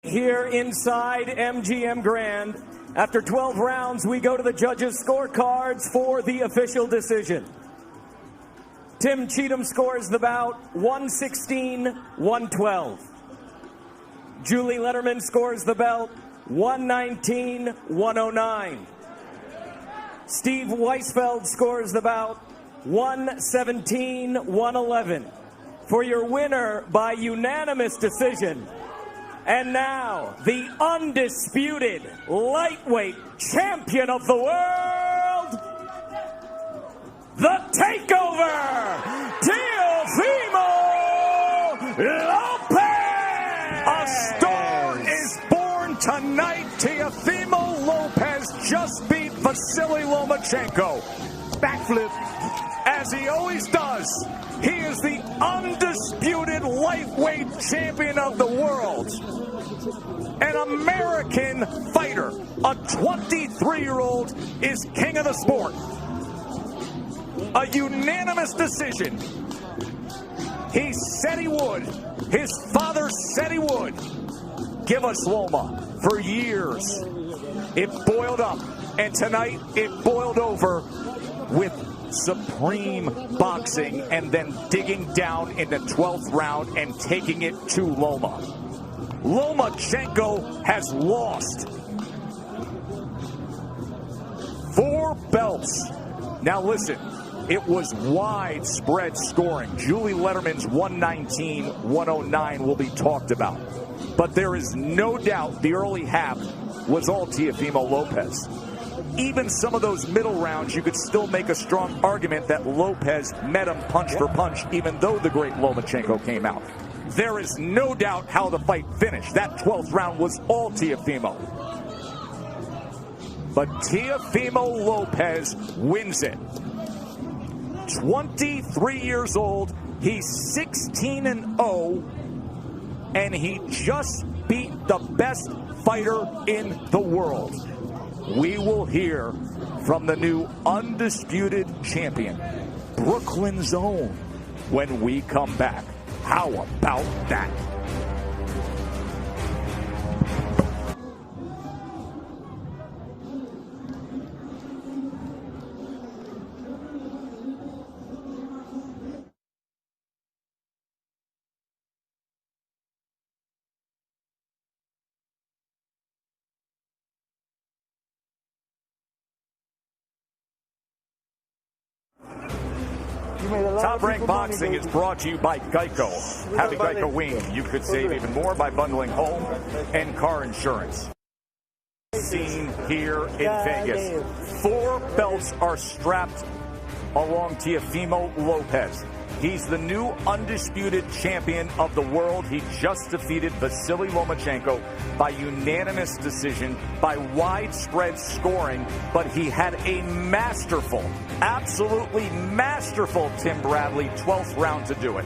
Here inside MGM Grand, after 12 rounds, we go to the judges' scorecards for the official decision. Tim Cheatham scores the bout 116-112. Julie Letterman scores the belt 119-109. Steve Weisfeld scores the bout 117-111. For your winner by unanimous decision, and now, the undisputed lightweight champion of the world, the Takeover, Teofimo Lopez! A star is born tonight. Teofimo Lopez just beat Vasily Lomachenko. Backflip, as he always does. He is the undisputed lightweight champion of the world. An American fighter, a 23-year-old, is king of the sport. A unanimous decision. He said he would. His father said he would. Give us Loma. For years, it boiled up, and tonight it boiled over with supreme boxing and then digging down in the 12th round and taking it to Loma. Lomachenko has lost 4 belts. Now listen, it was widespread scoring. Julie Letterman's 119-109 will be talked about. But there is no doubt the early half was all Teofimo Lopez. Even some of those middle rounds, you could still make a strong argument that Lopez met him punch for punch, even though the great Lomachenko came out. There is no doubt how the fight finished. That 12th round was all Teofimo. But Teofimo Lopez wins it. 23 years old, he's 16-0, and he just beat the best fighter in the world. We will hear from the new undisputed champion, Brooklyn's own, when we come back. How about that? Top Rank Boxing is brought to you by Geico. Having Geico wings, you could save even more by bundling home and car insurance. Scene here in Vegas. 4 belts are strapped along Teofimo Lopez. He's the new undisputed champion of the world. He just defeated Vasily Lomachenko by unanimous decision, by widespread scoring, but he had a masterful, absolutely masterful Tim Bradley 12th round to do it.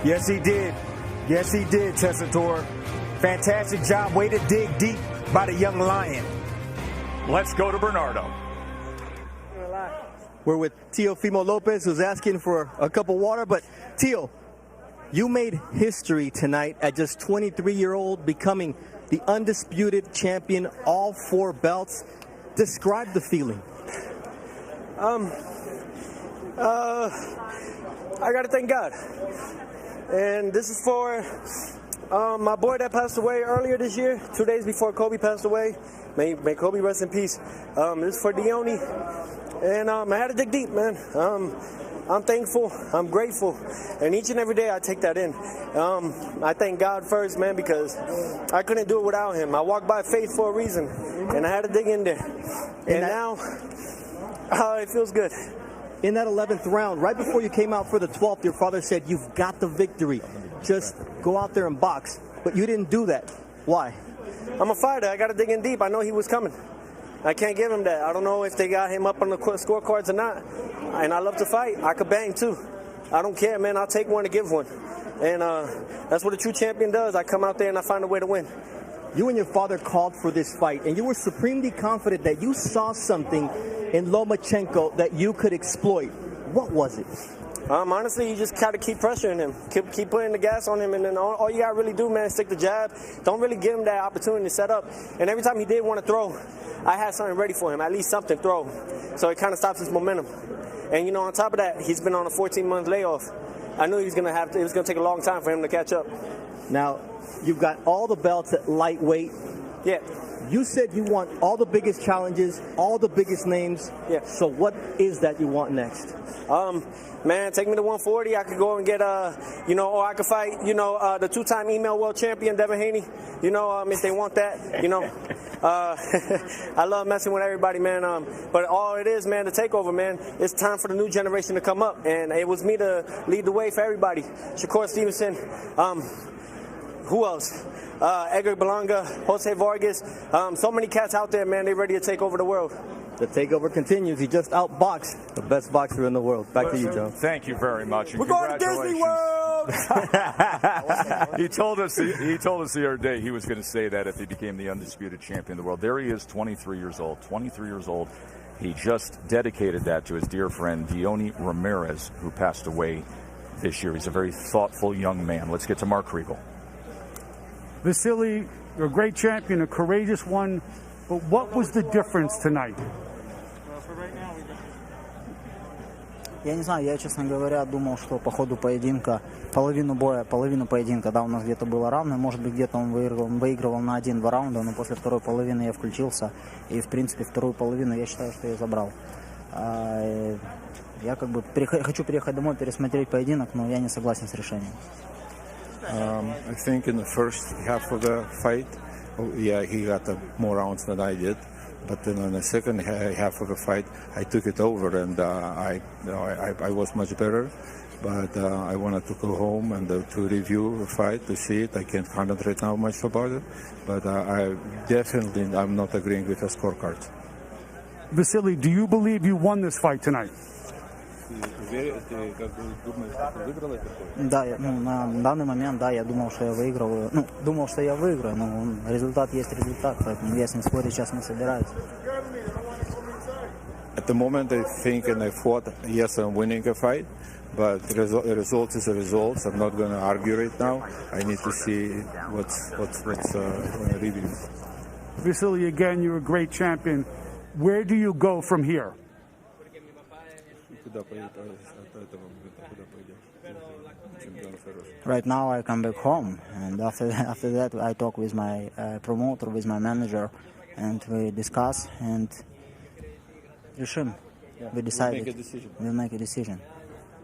Yes, he did. Yes, he did, Tessitore. Fantastic job. Way to dig deep by the young lion. Let's go to Bernardo. We're with Teofimo Lopez, who's asking for a cup of water. But, Teo, you made history tonight at just 23-year-old, becoming the undisputed champion, all 4 belts. Describe the feeling. I got to thank God. And this is for my boy that passed away earlier this year, 2 days before Kobe passed away. May Kobe rest in peace. This is for Dione. And I had to dig deep, man. I'm thankful. I'm grateful. And each and every day I take that in. I thank God first, man, because I couldn't do it without him. I walked by faith for a reason. And I had to dig in there. And now, it feels good. In that 11th round, right before you came out for the 12th, your father said, "You've got the victory. Just go out there and box." But you didn't do that. Why? I'm a fighter. I got to dig in deep. I know he was coming. I can't give him that. I don't know if they got him up on the scorecards or not. And I love to fight. I could bang too. I don't care, man. I'll take one to give one. And that's what a true champion does. I come out there and I find a way to win. You and your father called for this fight, and you were supremely confident that you saw something in Lomachenko that you could exploit. What was it? Honestly, you just gotta keep pressuring him, keep putting the gas on him, and then all you gotta really do, man, is stick the jab. Don't really give him that opportunity to set up. And every time he did want to throw, I had something ready for him, at least something throw. So it kind of stops his momentum. And on top of that, he's been on a 14-month layoff. I knew it was gonna take a long time for him to catch up. Now, you've got all the belts at lightweight. Yeah. You said you want all the biggest challenges, all the biggest names. Yeah. So what is that you want next? Man, take me to 140. I could go and get, or I could fight, the two-time email world champion, Devin Haney. If they want that, I love messing with everybody, man. But all it is, man, the takeover, man, it's time for the new generation to come up. And it was me to lead the way for everybody. Shakur Stevenson, who else? Edgar Berlanga, Jose Vargas. So many cats out there, man, they ready to take over the world. The takeover continues. He just outboxed the best boxer in the world. Back to you, Joe. Thank you very much. And we're going to Disney World. He told us the other day he was going to say that if he became the undisputed champion of the world. There he is, 23 years old. 23 years old. He just dedicated that to his dear friend Diony Ramirez, who passed away this year. He's a very thoughtful young man. Let's get to Mark Kriegel. Vasily, you're a great champion, a courageous one, but what was the difference tonight? Я не знаю, я, честно говоря, думал, что по ходу поединка, половину поединка, да, у нас где-то было равно, может быть, где-то он выигрывал на 1-2 раунда, но после второй половины я включился, и, в принципе, вторую половину я считаю, что я забрал. Я хочу приехать домой, пересмотреть поединок, но я не согласен с решением. I think in the first half of the fight, he got more rounds than I did. But then in the second half of the fight, I took it over, and I was much better. But I wanted to go home and to review the fight, to see it. I can't concentrate now much about it. But I'm not agreeing with the scorecard. Vasily, do you believe you won this fight tonight? Да, на данный момент, да, я думал, что я выигрываю. Думал, что я выиграю, но результат есть результат, поэтому я с ним спорить сейчас не собираюсь. At the moment, I think, and I fought, yes, I'm winning a fight, but the result is a result. I'm not going to argue it now. I need to see what's review. Vasily, again, you're a great champion. Where do you go from here? Right now I come back home, and after that I talk with my promoter, with my manager, and we discuss and решим. We decided. We'll make a decision.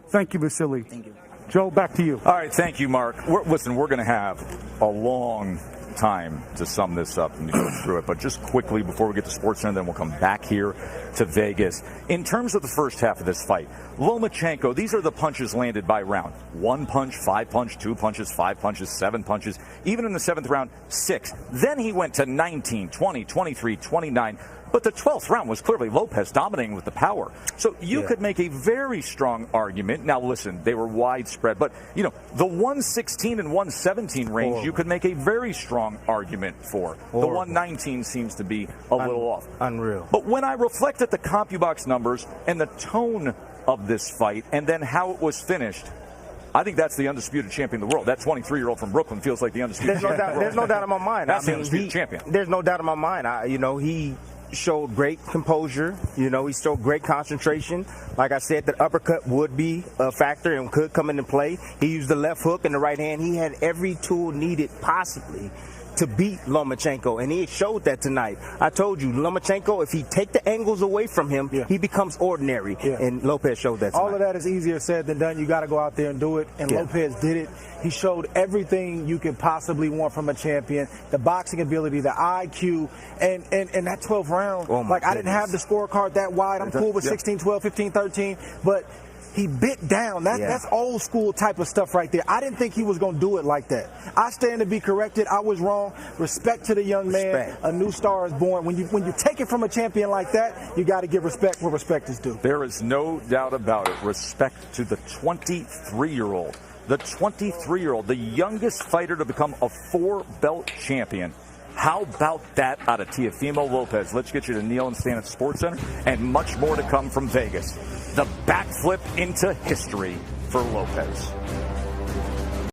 Thank you, Vasily. Thank you. Joe, back to you. All right, thank you, Mark. We're going to have a long time to sum this up and to go through it, but just quickly before we get to SportsCenter, then we'll come back here to Vegas. In terms of the first half of this fight, Lomachenko, these are the punches landed by round. 1 punch, 5 punch, 2 punches, 5 punches, 7 punches, even in the 7th round, 6. Then he went to 19, 20, 23, 29. But the 12th round was clearly Lopez dominating with the power. So you could make a very strong argument. Now, listen, they were widespread. But, the 116 and 117 range, you could make a very strong argument for. The 119 seems to be a little off. Unreal. Oh. But when I reflect at the CompuBox numbers and the tone of this fight and then how it was finished, I think that's the undisputed champion of the world. That 23-year-old from Brooklyn feels like the undisputed champion. There's no doubt in my mind. That's the undisputed champion. There's no doubt in my mind. He showed great composure. He showed great concentration. Like I said, the uppercut would be a factor and could come into play. He used the left hook and the right hand. He had every tool needed possibly to beat Lomachenko, and he showed that tonight. I told you, Lomachenko, if he take the angles away from him, he becomes ordinary, and Lopez showed that tonight. All of that is easier said than done. You got to go out there and do it, and Lopez did it. He showed everything you could possibly want from a champion, the boxing ability, the IQ, and that 12th round. I didn't have the scorecard that wide. I'm cool with 16, 12, 15, 13, but he bit down. That's old school type of stuff right there. I didn't think he was going to do it like that. I stand to be corrected. I was wrong. Respect to the young man. A new star is born. When you take it from a champion like that, you got to give respect where respect is due. There is no doubt about it. Respect to the 23-year-old. The 23-year-old, the youngest fighter to become a 4-belt champion. How about that out of Teofimo Lopez? Let's get you to kneel and stand at Sports Center, and much more to come from Vegas. The backflip into history for Lopez.